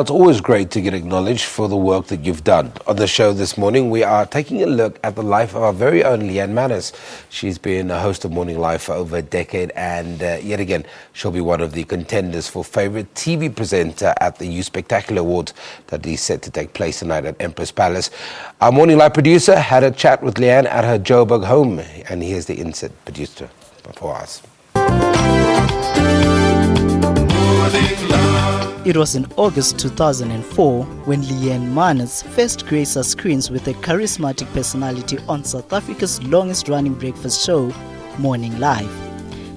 It's always great to get acknowledged for the work that you've done. On the show this morning, we are taking a look at the life of our very own Leanne Manas. She's been a host of Morning Live for over a decade, and yet again, she'll be one of the contenders for favourite TV presenter at the You Spectacular Awards that is set to take place tonight at Empress Palace. Our Morning Live producer had a chat with Leanne at her Joburg home, and here's the insert producer for us. It was in August 2004 when Leanne Manas first graced our screens with a charismatic personality on South Africa's longest-running breakfast show, Morning Live.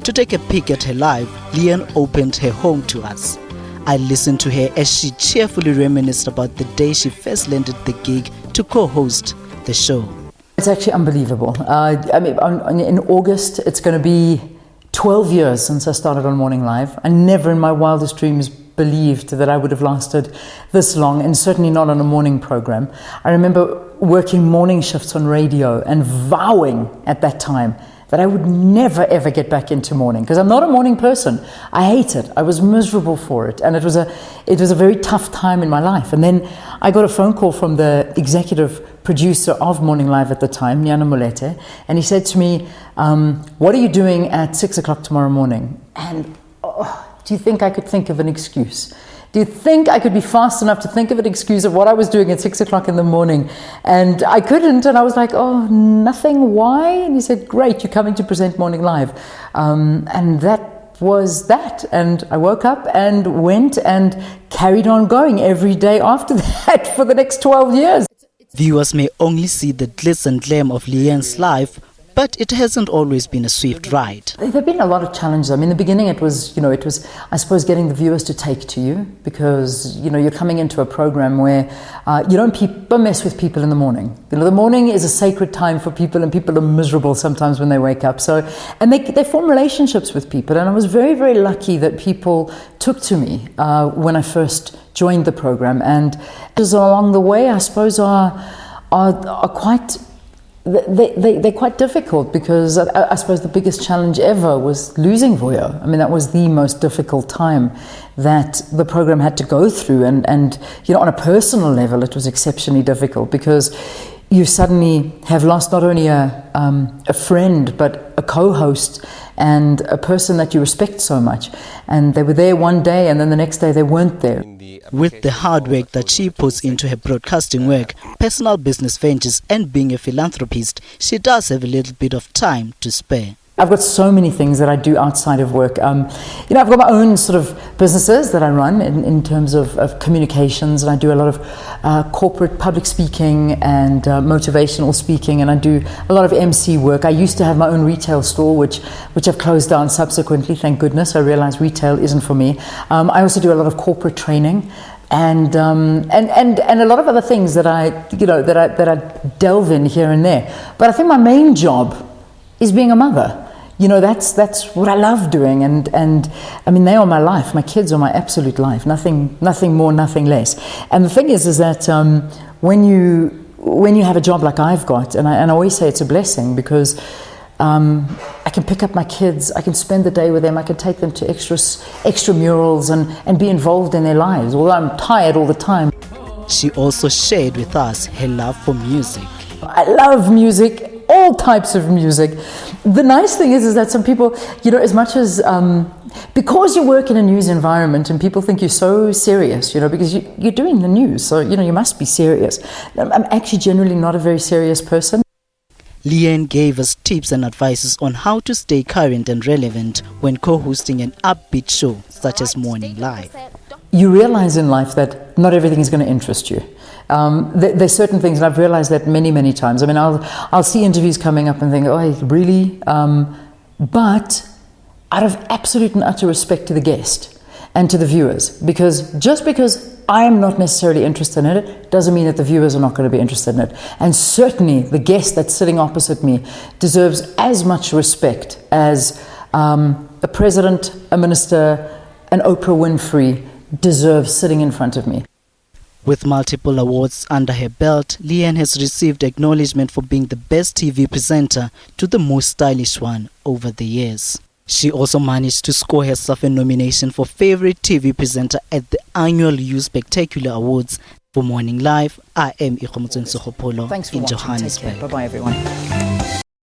To take a peek at her life, Leanne opened her home to us. I listened to her as she cheerfully reminisced about the day she first landed the gig to co-host the show. It's actually unbelievable. In August, it's going to be 12 years since I started on Morning Live. I never in my wildest dreams believed that I would have lasted this long, and certainly not on a morning program. I remember working morning shifts on radio and vowing at that time that I would never ever get back into morning, because I'm not a morning person. I hate it. I was miserable for it, and it was a very tough time in my life. And then I got a phone call from the executive producer of Morning Live at the time, Leanne Manas, and he said to me, "What are you doing at 6 o'clock tomorrow morning?" And do you think I could think of an excuse? Do you think I could be fast enough to think of an excuse of what I was doing at 6 o'clock in the morning? And I couldn't, and I was like, "Oh, nothing, why?" And he said, "Great, you're coming to present Morning Live." And that was that. And I woke up and went and carried on going every day after that for the next 12 years. Viewers may only see the glitz and glam of Leanne's life, but it hasn't always been a swift ride. There have been a lot of challenges. I mean, in the beginning it was, I suppose, getting the viewers to take to you, because, you're coming into a program where you don't mess with people in the morning. The morning is a sacred time for people, and people are miserable sometimes when they wake up. So, and they form relationships with people. And I was very, very lucky that people took to me when I first joined the program. And along the way, I suppose, are quite... They're quite difficult, because I suppose the biggest challenge ever was losing Voyo. I mean, that was the most difficult time that the program had to go through, and on a personal level it was exceptionally difficult, because you suddenly have lost not only a friend but a co-host and a person that you respect so much, and they were there one day and then the next day they weren't there. With the hard work that she puts into her broadcasting work, personal business ventures and being a philanthropist, she does have a little bit of time to spare. I've got so many things that I do outside of work. I've got my own sort of businesses that I run in terms of communications, and I do a lot of corporate public speaking and motivational speaking, and I do a lot of MC work. I used to have my own retail store, which I've closed down subsequently, thank goodness. I realized retail isn't for me. I also do a lot of corporate training. And a lot of other things that I delve in here and there. But I think my main job is being a mother. That's what I love doing, and I mean, they are my life. My kids are my absolute life. Nothing more, nothing less. And the thing is that when you have a job like I've got, and I always say it's a blessing, because I can pick up my kids, I can spend the day with them, I can take them to extramurals and be involved in their lives, although I'm tired all the time. She also shared with us her love for music. I love music, all types of music. The nice thing is that some people, as much as, because you work in a news environment and people think you're so serious, because you're doing the news, so, you must be serious. I'm actually generally not a very serious person. Leanne gave us tips and advices on how to stay current and relevant when co-hosting an upbeat show such as Morning Live. You realize in life that not everything is going to interest you. There's certain things, and I've realized that many, many times. I mean, I'll see interviews coming up and think, "Oh, really?" But out of absolute and utter respect to the guest and to the viewers, because just because I am not necessarily interested in it doesn't mean that the viewers are not going to be interested in it. And certainly the guest that's sitting opposite me deserves as much respect as a president, a minister, an Oprah Winfrey deserves sitting in front of me. With multiple awards under her belt, Leanne has received acknowledgement for being the best TV presenter to the most stylish one over the years. She also managed to score herself a nomination for Favorite TV Presenter at the annual You Spectacular Awards. For Morning Live, I am Ikhomutsweni Sogopolo Thanks for in watching. Johannesburg. Take care. Bye-bye, everyone.